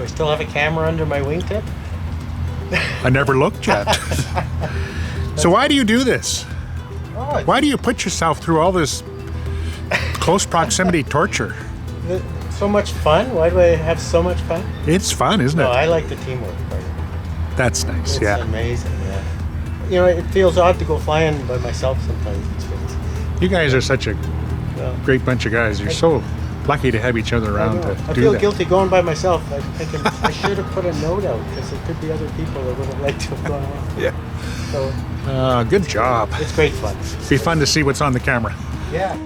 Still have a camera under my wingtip? I never looked yet. So why do you do this? Oh, Why do you put yourself through all this close proximity torture? so much fun? Why do I have so much fun? It's fun, isn't No, it? I like the teamwork part. That's nice, It's yeah. amazing, yeah. You know, it feels odd to go flying by myself sometimes. You guys are such a Well, great bunch of guys. You're so lucky to have each other around to I do feel that. guilty going by myself. I'm thinking I should have put a note out because there could be other people that would have liked to have gone on. Yeah. So Good job. it's great fun. Be fun to see what's on the camera. Yeah.